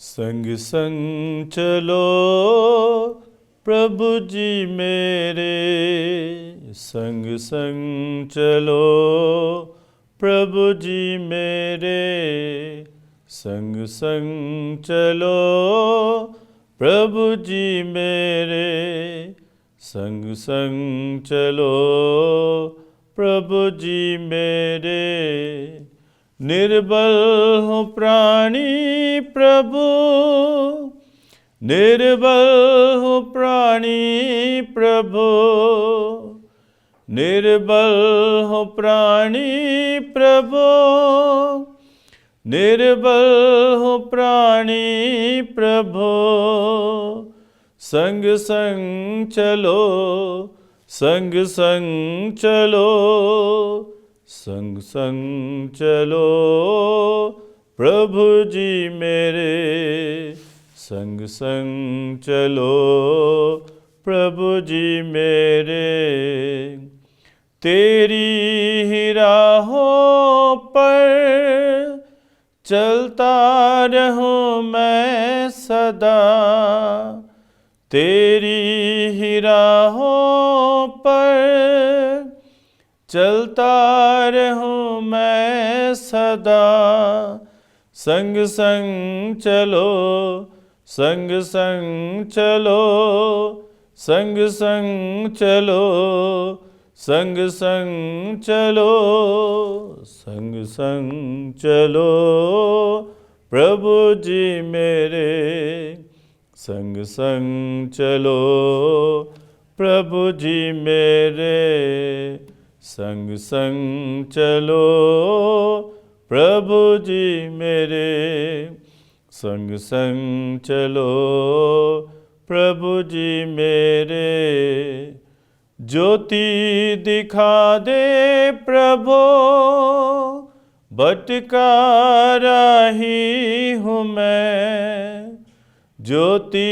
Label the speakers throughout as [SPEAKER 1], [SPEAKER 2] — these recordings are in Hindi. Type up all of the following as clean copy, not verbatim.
[SPEAKER 1] संग संग चलो प्रभु जी मेरे, संग संग चलो प्रभु जी मेरे, संग संग चलो प्रभु जी मेरे, संग संग चलो प्रभु जी मेरे। निर्बल हो प्राणी प्रभु, निर्बल हो प्राणी प्रभु, निर्बल हो प्राणी प्रभु, निर्बल हो प्राणी प्रभु। संग संग चलो, संग संग चलो, संग संग चलो प्रभु जी मेरे, संग संग चलो प्रभु जी मेरे। तेरी ही राहों पर चलता रहूं मैं सदा, तेरी ही राहों पर चलता रहूं मैं सदा। संग संग चलो, संग संग चलो, संग संग चलो, संग संग चलो, संग संग चलो प्रभु जी मेरे, संग संग चलो प्रभु जी मेरे, संग संग चलो प्रभु जी मेरे, संग संग चलो प्रभु जी मेरे। ज्योति दिखा दे प्रभु, भटका राही हूँ मैं, ज्योति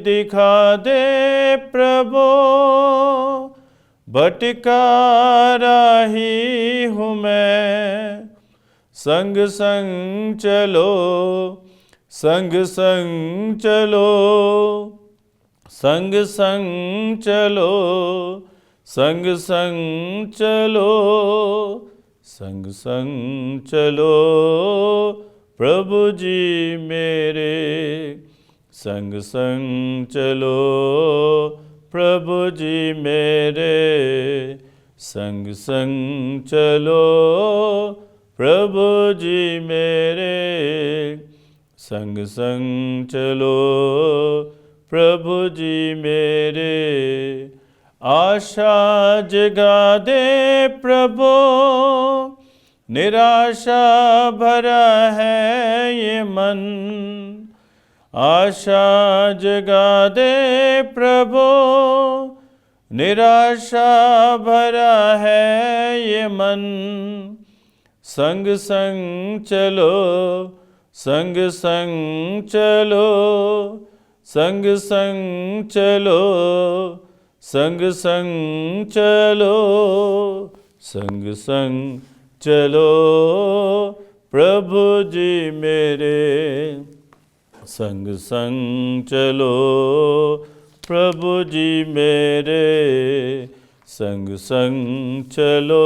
[SPEAKER 1] दिखा दे प्रभु, भटका राही हूँ मैं। संग संग चलो, संग संग चलो, संग संग चलो, संग संग चलो, संग संग चलो प्रभु जी मेरे, संग संग चलो प्रभु जी मेरे, संग संग चलो प्रभु जी मेरे, संग संग चलो प्रभु जी मेरे। आशा जगा दे प्रभु, निराशा भरा है ये मन, आशा जगा दे प्रभु, निराशा भरा है ये मन। संग संग चलो, संग संग चलो, संग संग चलो, संग संग चलो, संग संग चलो प्रभु जी मेरे, संग संग चलो प्रभु जी मेरे, संग संग चलो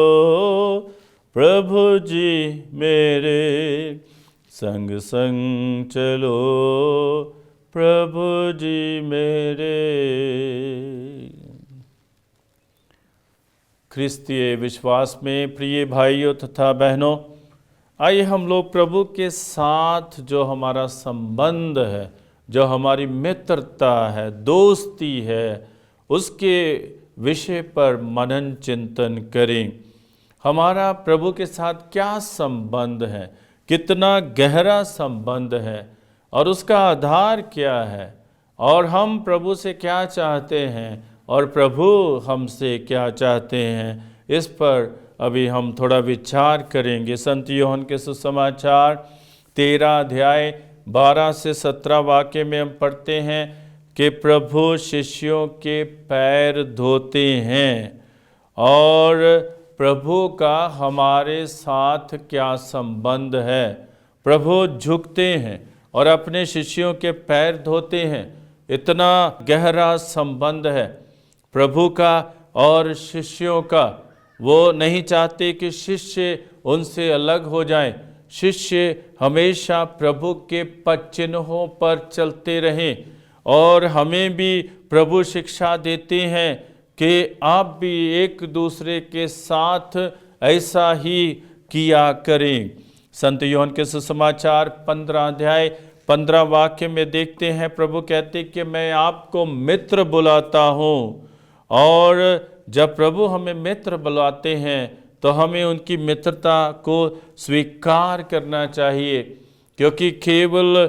[SPEAKER 1] प्रभु जी मेरे, संग संग चलो प्रभु जी मेरे। ख्रिस्तीय विश्वास में प्रिय भाइयों तथा बहनों, आइए हम लोग प्रभु के साथ जो हमारा संबंध है, जो हमारी मित्रता है, दोस्ती है, उसके विषय पर मनन चिंतन करें। हमारा प्रभु के साथ क्या संबंध है, कितना गहरा संबंध है और उसका आधार क्या है, और हम प्रभु से क्या चाहते हैं और प्रभु हमसे क्या चाहते हैं, इस पर अभी हम थोड़ा विचार करेंगे। संत यूहन्ना के सुसमाचार 13 अध्याय 12 से 17 वाक्य में हम पढ़ते हैं कि प्रभु शिष्यों के पैर धोते हैं और प्रभु का हमारे साथ क्या संबंध है। प्रभु झुकते हैं और अपने शिष्यों के पैर धोते हैं। इतना गहरा संबंध है प्रभु का और शिष्यों का। वो नहीं चाहते कि शिष्य उनसे अलग हो जाएं। शिष्य हमेशा प्रभु के पद चिन्हों पर चलते रहें। और हमें भी प्रभु शिक्षा देते हैं कि आप भी एक दूसरे के साथ ऐसा ही किया करें। संत यूहन्ना के सुसमाचार 15 अध्याय 15 वाक्य में देखते हैं, प्रभु कहते कि मैं आपको मित्र बुलाता हूँ। और जब प्रभु हमें मित्र बुलाते हैं तो हमें उनकी मित्रता को स्वीकार करना चाहिए, क्योंकि केवल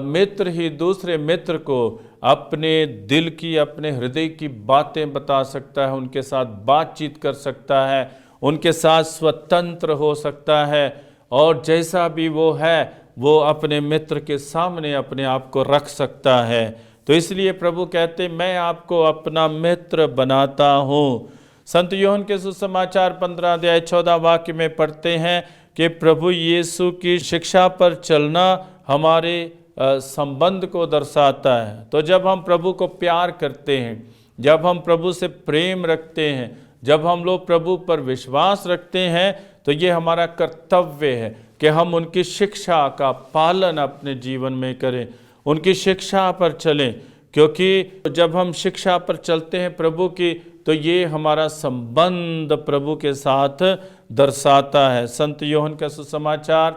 [SPEAKER 1] मित्र ही दूसरे मित्र को अपने दिल की, अपने हृदय की बातें बता सकता है, उनके साथ बातचीत कर सकता है, उनके साथ स्वतंत्र हो सकता है, और जैसा भी वो है वो अपने मित्र के सामने अपने आप को रख सकता है। तो इसलिए प्रभु कहते मैं आपको अपना मित्र बनाता हूँ। संत यूहन्ना के सुसमाचार 15 अध्याय 14 वाक्य में पढ़ते हैं कि प्रभु यीशु की शिक्षा पर चलना हमारे संबंध को दर्शाता है। तो जब हम प्रभु को प्यार करते हैं, जब हम प्रभु से प्रेम रखते हैं, जब हम लोग प्रभु पर विश्वास रखते हैं, तो ये हमारा कर्तव्य है कि हम उनकी शिक्षा का पालन अपने जीवन में करें, उनकी शिक्षा पर चलें। क्योंकि जब हम शिक्षा पर चलते हैं प्रभु की, तो ये हमारा संबंध प्रभु के साथ दर्शाता है। संत यूहन्ना का सुसमाचार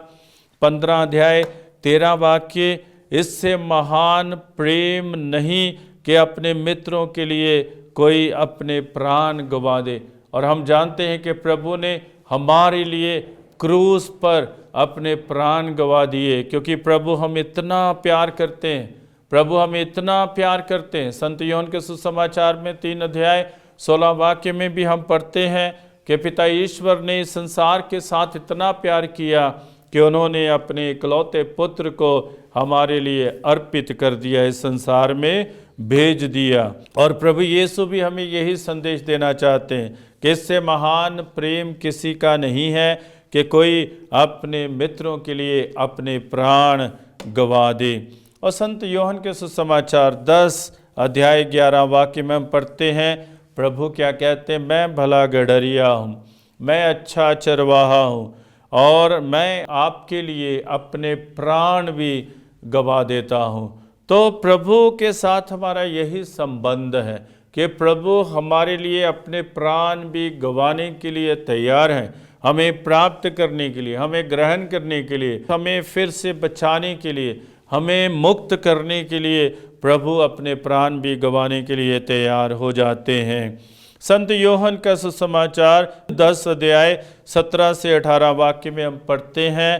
[SPEAKER 1] 15 अध्याय 13 वाक्य, इससे महान प्रेम नहीं कि अपने मित्रों के लिए कोई अपने प्राण गवा दे। और हम जानते हैं कि प्रभु ने हमारे लिए क्रूस पर अपने प्राण गवा दिए, क्योंकि प्रभु हम इतना प्यार करते हैं, प्रभु हमें इतना प्यार करते हैं। संत यूहन्ना के सुसमाचार में 3 अध्याय 16 वाक्य में भी हम पढ़ते हैं कि पिता ईश्वर ने इस संसार के साथ इतना प्यार किया कि उन्होंने अपने इकलौते पुत्र को हमारे लिए अर्पित कर दिया, इस संसार में भेज दिया। और प्रभु यीशु भी हमें यही संदेश देना चाहते हैं कि इससे महान प्रेम किसी का नहीं है कि कोई अपने मित्रों के लिए अपने प्राण गवा दे। और संत यूहन्ना के सुसमाचार 10 अध्याय 11 वाक्य में हम पढ़ते हैं, प्रभु क्या कहते हैं, मैं भला गड़रिया हूँ, मैं अच्छा चरवाहा हूँ, और मैं आपके लिए अपने प्राण भी गवा देता हूँ। तो प्रभु के साथ हमारा यही संबंध है कि प्रभु हमारे लिए अपने प्राण भी गवाने के लिए तैयार हैं, हमें प्राप्त करने के लिए, हमें ग्रहण करने के लिए, हमें फिर से बचाने के लिए, हमें मुक्त करने के लिए प्रभु अपने प्राण भी गवाने के लिए तैयार हो जाते हैं। संत यूहन्ना का सुसमाचार 10 अध्याय 17 से 18 वाक्य में हम पढ़ते हैं,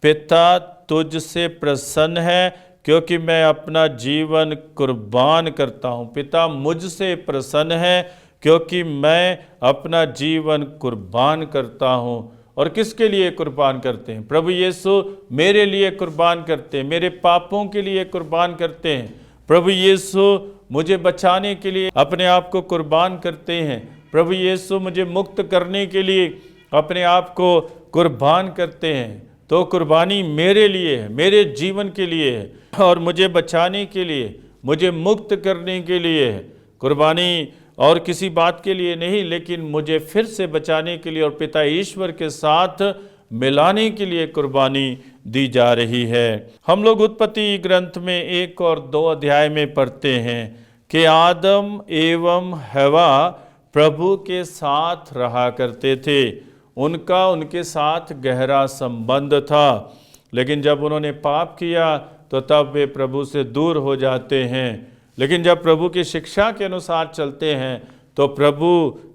[SPEAKER 1] पिता तुझसे प्रसन्न है क्योंकि मैं अपना जीवन कुर्बान करता हूँ। पिता मुझसे प्रसन्न है क्योंकि मैं अपना जीवन कुर्बान करता हूँ। और किसके लिए कुर्बान करते हैं? प्रभु यीशु मेरे लिए कुर्बान करते हैं, मेरे पापों के लिए कुर्बान करते हैं। प्रभु यीशु मुझे बचाने के लिए अपने आप को कुर्बान करते हैं। प्रभु यीशु मुझे मुक्त करने के लिए अपने आप को कुर्बान करते हैं। तो कुर्बानी मेरे लिए है, मेरे जीवन के लिए है, और मुझे बचाने के लिए, मुझे मुक्त करने के लिए है। कुर्बानी और किसी बात के लिए नहीं, लेकिन मुझे फिर से बचाने के लिए और पिता ईश्वर के साथ मिलाने के लिए कुर्बानी दी जा रही है। हम लोग उत्पत्ति ग्रंथ में 1 और 2 अध्याय में पढ़ते हैं कि आदम एवं हवा प्रभु के साथ रहा करते थे, उनका उनके साथ गहरा संबंध था। लेकिन जब उन्होंने पाप किया तो तब वे प्रभु से दूर हो जाते हैं। लेकिन जब प्रभु की शिक्षा के अनुसार चलते हैं तो प्रभु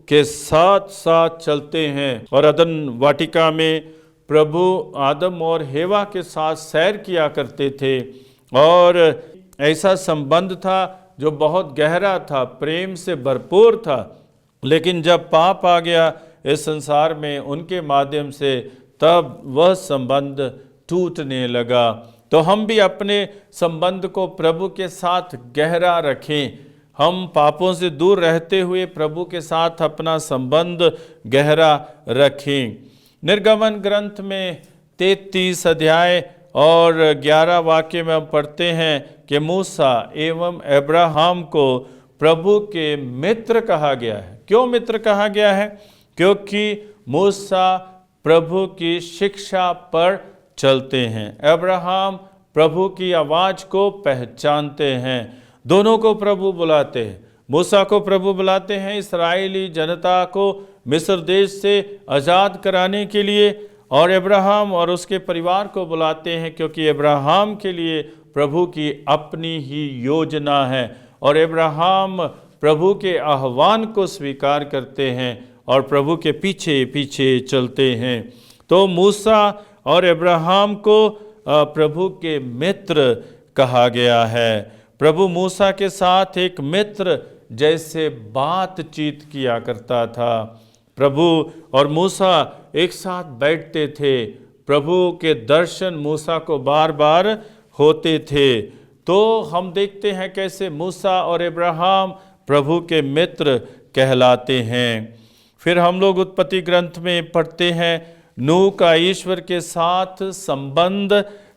[SPEAKER 1] के साथ साथ चलते हैं। और अदन वाटिका में प्रभु आदम और हेवा के साथ सैर किया करते थे, और ऐसा संबंध था जो बहुत गहरा था, प्रेम से भरपूर था। लेकिन जब पाप आ गया इस संसार में उनके माध्यम से, तब वह संबंध टूटने लगा। तो हम भी अपने संबंध को प्रभु के साथ गहरा रखें। हम पापों से दूर रहते हुए प्रभु के साथ अपना संबंध गहरा रखें। निर्गमन ग्रंथ में 33 अध्याय और 11 वाक्य में हम पढ़ते हैं कि मूसा एवं अब्राहम को प्रभु के मित्र कहा गया है। क्यों मित्र कहा गया है? क्योंकि मूसा प्रभु की शिक्षा पर चलते हैं, अब्राहम प्रभु की आवाज़ को पहचानते हैं। दोनों को प्रभु बुलाते हैं। मूसा को प्रभु बुलाते हैं इस्राएली जनता को मिस्र देश से आज़ाद कराने के लिए, और अब्राहम और उसके परिवार को बुलाते हैं क्योंकि अब्राहम के लिए प्रभु की अपनी ही योजना है और अब्राहम प्रभु के आह्वान को स्वीकार करते हैं और प्रभु के पीछे पीछे चलते हैं। तो मूसा और अब्राहम को प्रभु के मित्र कहा गया है। प्रभु मूसा के साथ एक मित्र जैसे बातचीत किया करता था। प्रभु और मूसा एक साथ बैठते थे। प्रभु के दर्शन मूसा को बार बार होते थे। तो हम देखते हैं कैसे मूसा और अब्राहम प्रभु के मित्र कहलाते हैं। फिर हम लोग उत्पत्ति ग्रंथ में पढ़ते हैं नूह का ईश्वर के साथ संबंध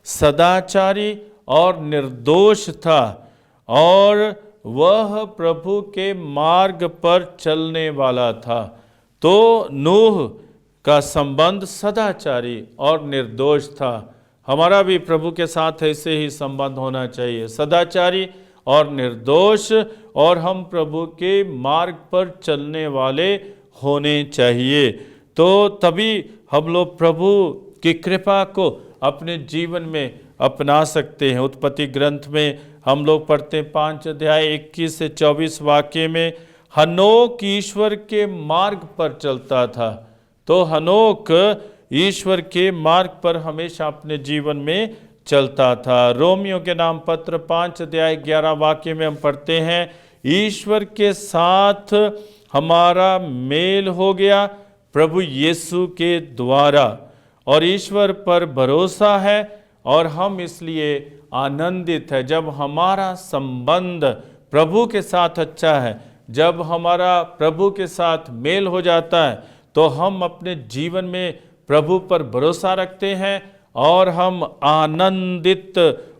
[SPEAKER 1] सदाचारी और निर्दोष था और वह प्रभु के मार्ग पर चलने वाला था। तो नूह का संबंध सदाचारी और निर्दोष था। हमारा भी प्रभु के साथ ऐसे ही संबंध होना चाहिए, सदाचारी और निर्दोष, और हम प्रभु के मार्ग पर चलने वाले होने चाहिए। तो तभी हम लोग प्रभु की कृपा को अपने जीवन में अपना सकते हैं। उत्पत्ति ग्रंथ में हम लोग पढ़ते हैं 5 अध्याय 21 से 24 वाक्य में, हनोक ईश्वर के मार्ग पर चलता था। तो हनोक ईश्वर के मार्ग पर हमेशा अपने जीवन में चलता था। रोमियो के नाम पत्र 5 अध्याय 11 वाक्य में हम पढ़ते हैं, ईश्वर के साथ हमारा मेल हो गया प्रभु यीशु के द्वारा, और ईश्वर पर भरोसा है और हम इसलिए आनंदित है। जब हमारा संबंध प्रभु के साथ अच्छा है, जब हमारा प्रभु के साथ मेल हो जाता है, तो हम अपने जीवन में प्रभु पर भरोसा रखते हैं और हम आनंदित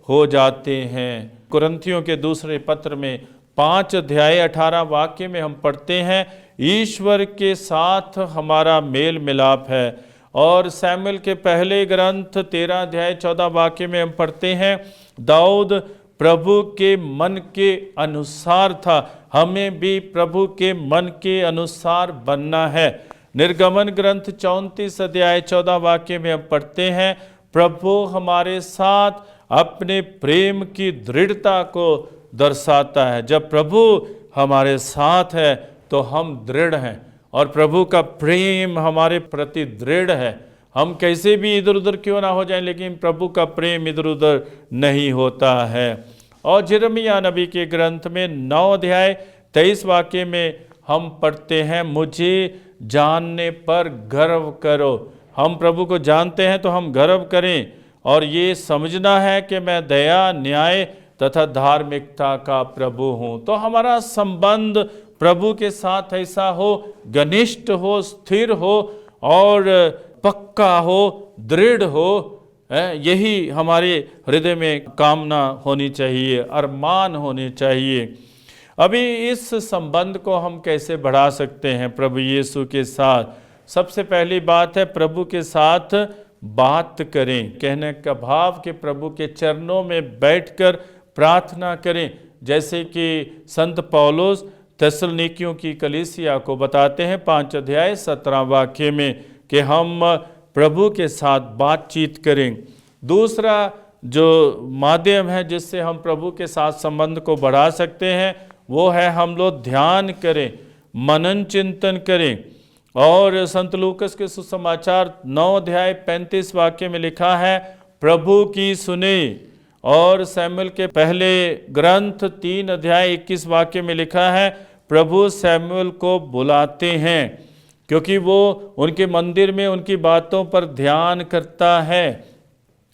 [SPEAKER 1] हो जाते हैं। कुरिन्थियों के दूसरे पत्र में 5 अध्याय 18 वाक्य में हम पढ़ते हैं, ईश्वर के साथ हमारा मेल मिलाप है। और सैमुएल के पहले ग्रंथ 13 अध्याय 14 वाक्य में हम पढ़ते हैं, दाऊद प्रभु के मन के अनुसार था, हमें भी प्रभु के मन के अनुसार बनना है। निर्गमन ग्रंथ 34 अध्याय 14 वाक्य में हम पढ़ते हैं, प्रभु हमारे साथ अपने प्रेम की दृढ़ता को दर्शाता है। जब प्रभु हमारे साथ है तो हम दृढ़ हैं और प्रभु का प्रेम हमारे प्रति दृढ़ है। हम कैसे भी इधर उधर क्यों ना हो जाएं, लेकिन प्रभु का प्रेम इधर उधर नहीं होता है। और यिर्मयाह नबी के ग्रंथ में 9 अध्याय 23 वाक्य में हम पढ़ते हैं, मुझे जानने पर गर्व करो। हम प्रभु को जानते हैं तो हम गर्व करें और ये समझना है कि मैं दया, न्याय तथा धार्मिकता का प्रभु हूँ। तो हमारा संबंध प्रभु के साथ ऐसा हो, घनिष्ठ हो, स्थिर हो और पक्का हो, दृढ़ हो। यही हमारे हृदय में कामना होनी चाहिए, अरमान होने चाहिए। अभी इस संबंध को हम कैसे बढ़ा सकते हैं प्रभु यीशु के साथ? सबसे पहली बात है प्रभु के साथ बात करें। कहने का भाव कि प्रभु के चरणों में बैठकर प्रार्थना करें, जैसे कि संत पौलुस थिस्सलुनीकियों की कलीसिया को बताते हैं 5 अध्याय 17 वाक्य में कि हम प्रभु के साथ बातचीत करें। दूसरा जो माध्यम है जिससे हम प्रभु के साथ संबंध को बढ़ा सकते हैं वो है हम लोग ध्यान करें, मनन चिंतन करें। और संत लूकस के सुसमाचार 9 अध्याय 35 वाक्य में लिखा है, प्रभु की सुने। और सैमुएल के पहले ग्रंथ 3 अध्याय 21 वाक्य में लिखा है, प्रभु सैमुएल को बुलाते हैं क्योंकि वो उनके मंदिर में उनकी बातों पर ध्यान करता है।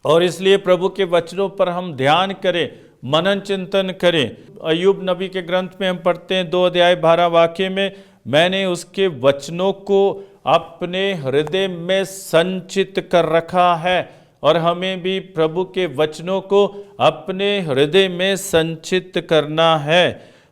[SPEAKER 1] और इसलिए प्रभु के वचनों पर हम ध्यान करें, मनन चिंतन करें। अय्यूब नबी के ग्रंथ में हम पढ़ते हैं 2 अध्याय 12 वाक्य में, मैंने उसके वचनों को अपने हृदय में संचित कर रखा है और हमें भी प्रभु के वचनों को अपने हृदय में संचित करना है।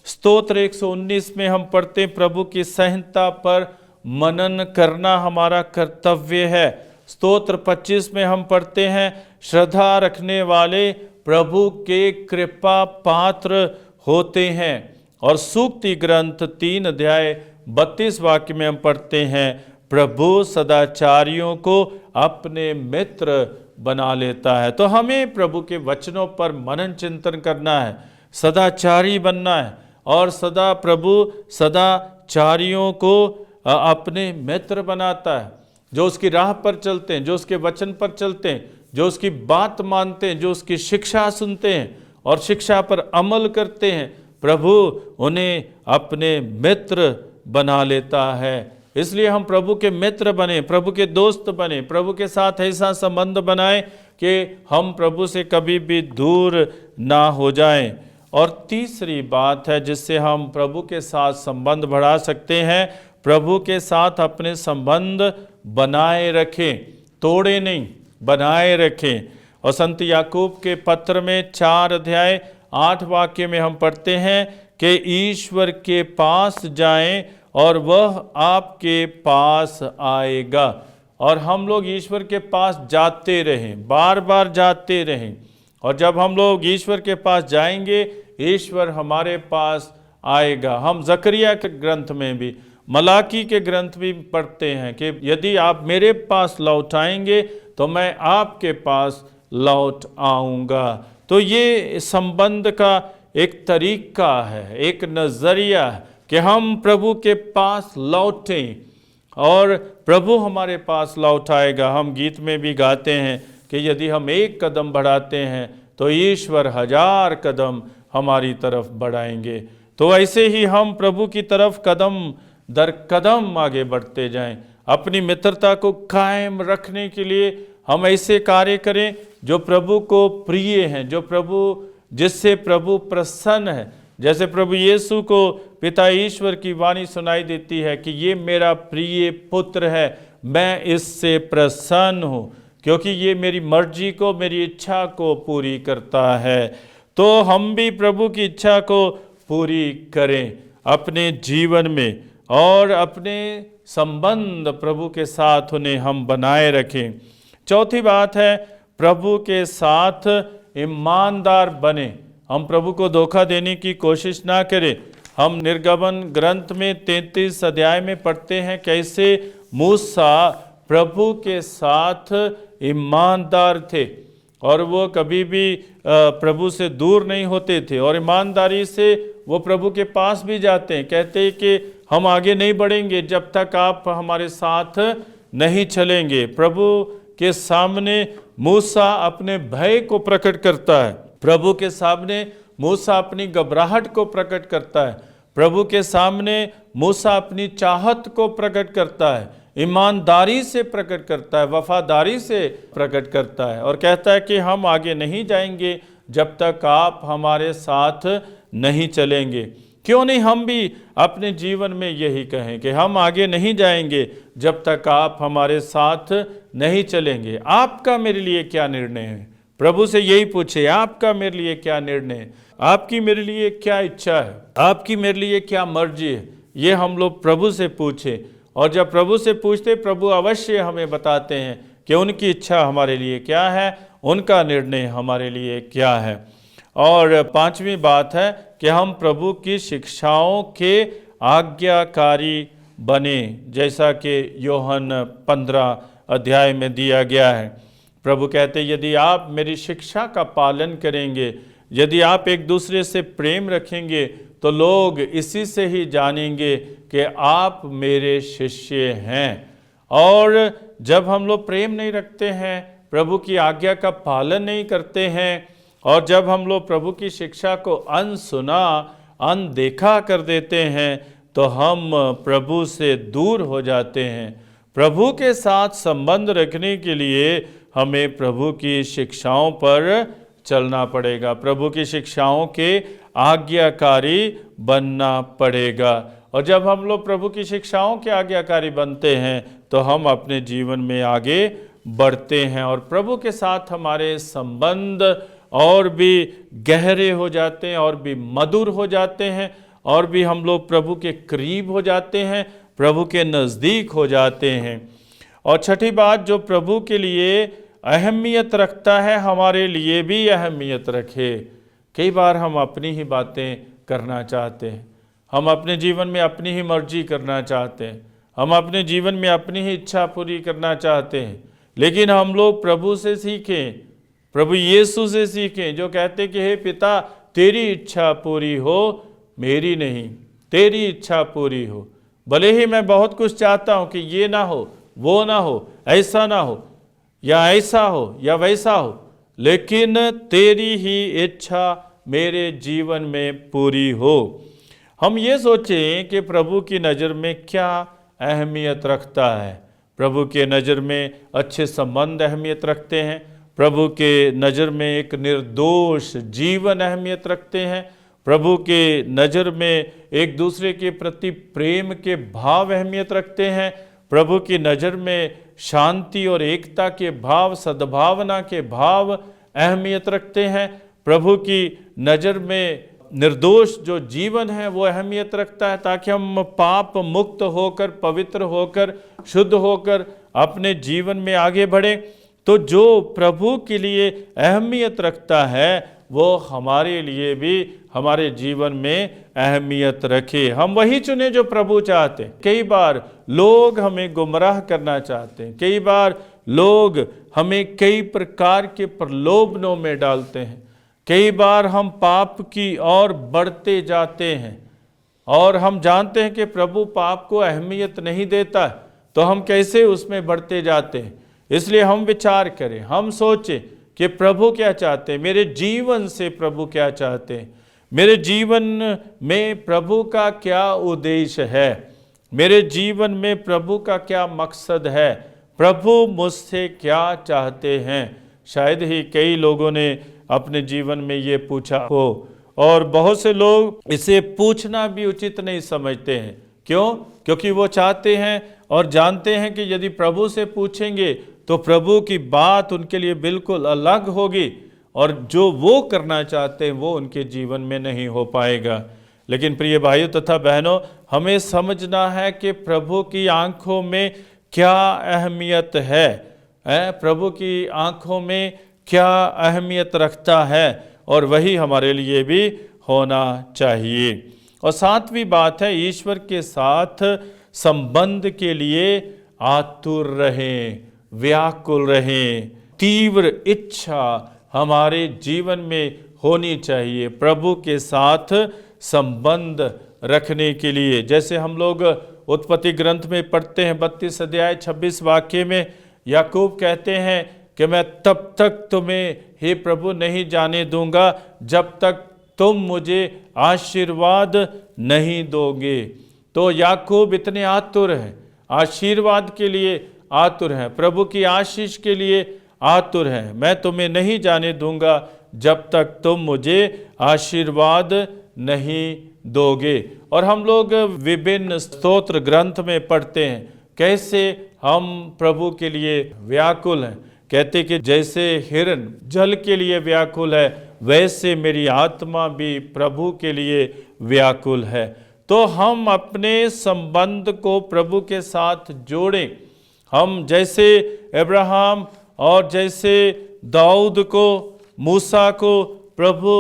[SPEAKER 1] स्तोत्र 119 में हम पढ़ते हैं, प्रभु की संहिता पर मनन करना हमारा कर्तव्य है। स्तोत्र 25 में हम पढ़ते हैं, श्रद्धा रखने वाले प्रभु के कृपा पात्र होते हैं। और सूक्ति ग्रंथ 3 अध्याय 32 वाक्य में हम पढ़ते हैं, प्रभु सदाचारियों को अपने मित्र बना लेता है। तो हमें प्रभु के वचनों पर मनन चिंतन करना है, सदाचारी बनना है और सदा प्रभु सदाचारियों को अपने मित्र बनाता है, जो उसकी राह पर चलते हैं, जो उसके वचन पर चलते हैं, जो उसकी बात मानते हैं, जो उसकी शिक्षा सुनते हैं और शिक्षा पर अमल करते हैं। प्रभु उन्हें अपने मित्र बना लेता है। इसलिए हम प्रभु के मित्र बने, प्रभु के दोस्त बने, प्रभु के साथ ऐसा संबंध बनाएं कि हम प्रभु से कभी भी दूर ना हो जाएं। और तीसरी बात है जिससे हम प्रभु के साथ संबंध बढ़ा सकते हैं, प्रभु के साथ अपने संबंध बनाए रखें, तोड़े नहीं, बनाए रखें। और संत याकूब के पत्र में 4 अध्याय 8 वाक्य में हम पढ़ते हैं कि ईश्वर के पास जाएं और वह आपके पास आएगा। और हम लोग ईश्वर के पास जाते रहें, बार बार जाते रहें। और जब हम लोग ईश्वर के पास जाएंगे, ईश्वर हमारे पास आएगा। हम जकरिया के ग्रंथ में भी, मलाकी के ग्रंथ भी पढ़ते हैं कि यदि आप मेरे पास लौट आएंगे तो मैं आपके पास लौट आऊँगा। तो ये संबंध का एक तरीका है, एक नज़रिया है कि हम प्रभु के पास लौटें और प्रभु हमारे पास लौट आएगा। हम गीत में भी गाते हैं कि यदि हम एक कदम बढ़ाते हैं तो ईश्वर 1000 कदम हमारी तरफ बढ़ाएंगे। तो ऐसे ही हम प्रभु की तरफ कदम दर कदम आगे बढ़ते जाएं। अपनी मित्रता को कायम रखने के लिए हम ऐसे कार्य करें जो प्रभु को प्रिय हैं, जिससे प्रभु प्रसन्न है। जैसे प्रभु यीशु को पिता ईश्वर की वाणी सुनाई देती है कि ये मेरा प्रिय पुत्र है, मैं इससे प्रसन्न हूँ, क्योंकि ये मेरी मर्जी को, मेरी इच्छा को पूरी करता है। तो हम भी प्रभु की इच्छा को पूरी करें अपने जीवन में और अपने संबंध प्रभु के साथ उन्हें हम बनाए रखें। चौथी बात है, प्रभु के साथ ईमानदार बने। हम प्रभु को धोखा देने की कोशिश ना करें। हम निर्गमन ग्रंथ में 33 अध्याय में पढ़ते हैं कैसे मूसा प्रभु के साथ ईमानदार थे और वो कभी भी प्रभु से दूर नहीं होते थे और ईमानदारी से वो प्रभु के पास भी जाते हैं। कहते हैं कि हम आगे नहीं बढ़ेंगे जब तक आप हमारे साथ नहीं चलेंगे। प्रभु के सामने मूसा अपने भय को प्रकट करता है, प्रभु के सामने मूसा अपनी घबराहट को प्रकट करता है, प्रभु के सामने मूसा अपनी चाहत को प्रकट करता है, ईमानदारी से प्रकट करता है, वफादारी से प्रकट करता है और कहता है कि हम आगे नहीं जाएंगे जब तक आप हमारे साथ नहीं चलेंगे। क्यों नहीं हम भी अपने जीवन में यही कहें कि हम आगे नहीं जाएंगे जब तक आप हमारे साथ नहीं चलेंगे। आपका मेरे लिए क्या निर्णय है? प्रभु से यही पूछे, आपका मेरे लिए क्या निर्णय है? आपकी मेरे लिए क्या इच्छा है? आपकी मेरे लिए क्या मर्जी है? ये हम लोग प्रभु से पूछें। और जब प्रभु से पूछते, प्रभु अवश्य हमें बताते हैं कि उनकी इच्छा हमारे लिए क्या है, उनका निर्णय हमारे लिए क्या है। और पांचवी बात है कि हम प्रभु की शिक्षाओं के आज्ञाकारी बने, जैसा कि यूहन्ना 15 अध्याय में दिया गया है। प्रभु कहते, यदि आप मेरी शिक्षा का पालन करेंगे, यदि आप एक दूसरे से प्रेम रखेंगे, तो लोग इसी से ही जानेंगे कि आप मेरे शिष्य हैं। और जब हम लोग प्रेम नहीं रखते हैं, प्रभु की आज्ञा का पालन नहीं करते हैं, और जब हम लोग प्रभु की शिक्षा को अनसुना अनदेखा कर देते हैं, तो हम प्रभु से दूर हो जाते हैं। प्रभु के साथ संबंध रखने के लिए हमें प्रभु की शिक्षाओं पर चलना पड़ेगा, प्रभु की शिक्षाओं के आज्ञाकारी बनना पड़ेगा। और जब हम लोग प्रभु की शिक्षाओं के आज्ञाकारी बनते हैं, तो हम अपने जीवन में आगे बढ़ते हैं और प्रभु के साथ हमारे संबंध और भी गहरे हो जाते हैं, और भी मधुर हो जाते हैं, और भी हम लोग प्रभु के करीब हो जाते हैं, प्रभु के नज़दीक हो जाते हैं। और छठी बात जो प्रभु के लिए अहमियत रखता है, हमारे लिए भी अहमियत रखे। कई बार हम अपनी ही बातें करना चाहते हैं, हम अपने जीवन में अपनी ही मर्जी करना चाहते हैं, हम अपने जीवन में अपनी ही इच्छा पूरी करना चाहते हैं। लेकिन हम लोग प्रभु से सीखें, प्रभु यीशु से सीखें, जो कहते कि हे पिता, तेरी इच्छा पूरी हो, मेरी नहीं, तेरी इच्छा पूरी हो। भले ही मैं बहुत कुछ चाहता हूँ कि ये ना हो, वो ना हो, ऐसा ना हो, या ऐसा हो या वैसा हो, लेकिन तेरी ही इच्छा मेरे जीवन में पूरी हो। हम ये सोचें कि प्रभु की नज़र में क्या अहमियत रखता है। प्रभु के नज़र में अच्छे संबंध अहमियत रखते हैं, प्रभु के नज़र में एक निर्दोष जीवन अहमियत रखते हैं, प्रभु के नज़र में एक दूसरे के प्रति प्रेम के भाव अहमियत रखते हैं, प्रभु की नज़र में शांति और एकता के भाव, सद्भावना के भाव अहमियत रखते हैं। प्रभु की नज़र में निर्दोष जो जीवन है वो अहमियत रखता है, ताकि हम पाप मुक्त होकर, पवित्र होकर, शुद्ध होकर अपने जीवन में आगे बढ़ें। तो जो प्रभु के लिए अहमियत रखता है वो हमारे लिए भी हमारे जीवन में अहमियत रखे। हम वही चुने जो प्रभु चाहते हैं। कई बार लोग हमें गुमराह करना चाहते हैं, कई बार लोग हमें कई प्रकार के प्रलोभनों में डालते हैं, कई बार हम पाप की ओर बढ़ते जाते हैं, और हम जानते हैं कि प्रभु पाप को अहमियत नहीं देता, तो हम कैसे उसमें बढ़ते जाते हैं। इसलिए हम विचार करें, हम सोचें कि प्रभु क्या चाहते हैं, मेरे जीवन से प्रभु क्या चाहते हैं, मेरे जीवन में प्रभु का क्या उद्देश्य है, मेरे जीवन में प्रभु का क्या मकसद है, प्रभु मुझसे क्या चाहते हैं। शायद ही कई लोगों ने अपने जीवन में ये पूछा हो, और बहुत से लोग इसे पूछना भी उचित नहीं समझते हैं। क्यों? क्योंकि वो चाहते हैं और जानते हैं कि यदि प्रभु से पूछेंगे तो प्रभु की बात उनके लिए बिल्कुल अलग होगी, और जो वो करना चाहते हैं वो उनके जीवन में नहीं हो पाएगा। लेकिन प्रिय भाइयों तथा बहनों, हमें समझना है कि प्रभु की आंखों में क्या अहमियत है, प्रभु की आंखों में क्या अहमियत रखता है, और वही हमारे लिए भी होना चाहिए। और सातवीं बात है, ईश्वर के साथ संबंध के लिए आतुर रहें, व्याकुल रहें। तीव्र इच्छा हमारे जीवन में होनी चाहिए प्रभु के साथ संबंध रखने के लिए। जैसे हम लोग उत्पत्ति ग्रंथ में पढ़ते हैं 32 अध्याय 26 वाक्य में याकूब कहते हैं कि मैं तब तक तुम्हें हे प्रभु नहीं जाने दूंगा जब तक तुम मुझे आशीर्वाद नहीं दोगे। तो याकूब इतने आतुर हैं, आशीर्वाद के लिए आतुर हैं, प्रभु की आशीष के लिए आतुर हैं। मैं तुम्हें नहीं जाने दूंगा जब तक तुम मुझे आशीर्वाद नहीं दोगे। और हम लोग विभिन्न स्तोत्र ग्रंथ में पढ़ते हैं कैसे हम प्रभु के लिए व्याकुल हैं। कहते कि जैसे हिरन जल के लिए व्याकुल है, वैसे मेरी आत्मा भी प्रभु के लिए व्याकुल है। तो हम अपने संबंध को प्रभु के साथ जोड़ें। हम जैसे अब्राहम और जैसे दाऊद को, मूसा को प्रभु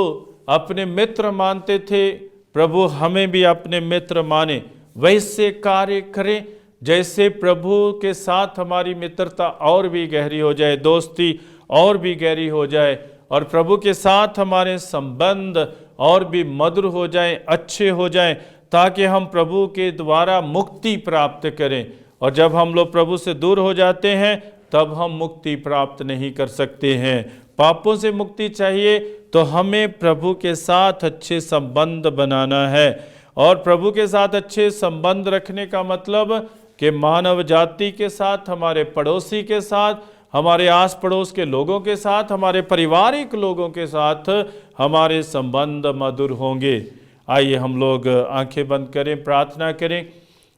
[SPEAKER 1] अपने मित्र मानते थे, प्रभु हमें भी अपने मित्र माने, वैसे कार्य करें जैसे प्रभु के साथ हमारी मित्रता और भी गहरी हो जाए, दोस्ती और भी गहरी हो जाए, और प्रभु के साथ हमारे संबंध और भी मधुर हो जाएं, अच्छे हो जाएं, ताकि हम प्रभु के द्वारा मुक्ति प्राप्त करें। और जब हम लोग प्रभु से दूर हो जाते हैं तब हम मुक्ति प्राप्त नहीं कर सकते हैं। पापों से मुक्ति चाहिए तो हमें प्रभु के साथ अच्छे संबंध बनाना है। और प्रभु के साथ अच्छे संबंध रखने का मतलब कि मानव जाति के साथ, हमारे पड़ोसी के साथ, हमारे आस पड़ोस के लोगों के साथ, हमारे पारिवारिक लोगों के साथ हमारे संबंध मधुर होंगे। आइए हम लोग आंखें बंद करें, प्रार्थना करें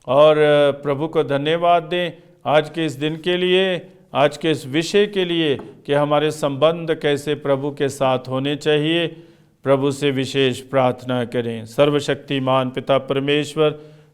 [SPEAKER 1] और प्रभु को धन्यवाद दें आज के इस दिन के लिए। आज के इस विषय के लिए कि हमारे संबंध कैसे प्रभु के साथ होने चाहिए, प्रभु से विशेष प्रार्थना करें। सर्वशक्तिमान पिता परमेश्वर,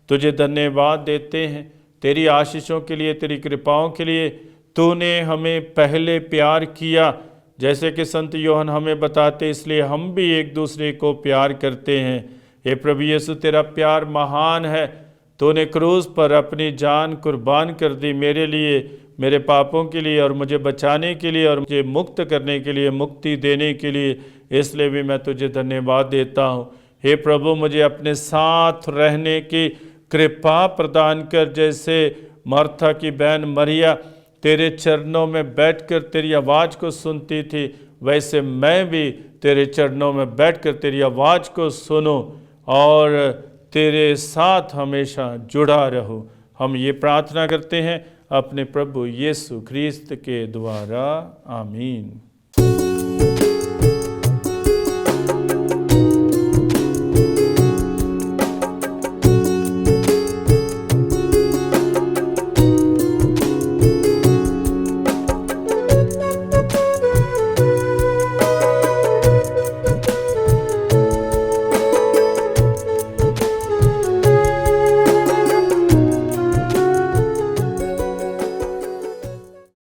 [SPEAKER 1] तुझे धन्यवाद देते हैं तेरी आशीषों के लिए, तेरी कृपाओं के लिए। तूने हमें पहले प्यार किया, जैसे कि संत यूहन्ना हमें बताते, इसलिए हम भी एक दूसरे को प्यार करते हैं। हे प्रभु यीशु, तेरा प्यार महान है। तूने क्रूस पर अपनी जान कुर्बान कर दी मेरे लिए, मेरे पापों के लिए, और मुझे बचाने के लिए, और मुझे मुक्त करने के लिए, मुक्ति देने के लिए। इसलिए भी मैं तुझे धन्यवाद देता हूँ। हे प्रभु, मुझे अपने साथ रहने की कृपा प्रदान कर, जैसे मार्था की बहन मरिया तेरे चरणों में बैठकर तेरी आवाज़ को सुनती थी, वैसे मैं भी तेरे चरणों में बैठकर तेरी आवाज़ को सुनूं और तेरे साथ हमेशा जुड़ा रहूं। हम ये प्रार्थना करते हैं अपने प्रभु यीशु ख्रीस्त के द्वारा। आमीन।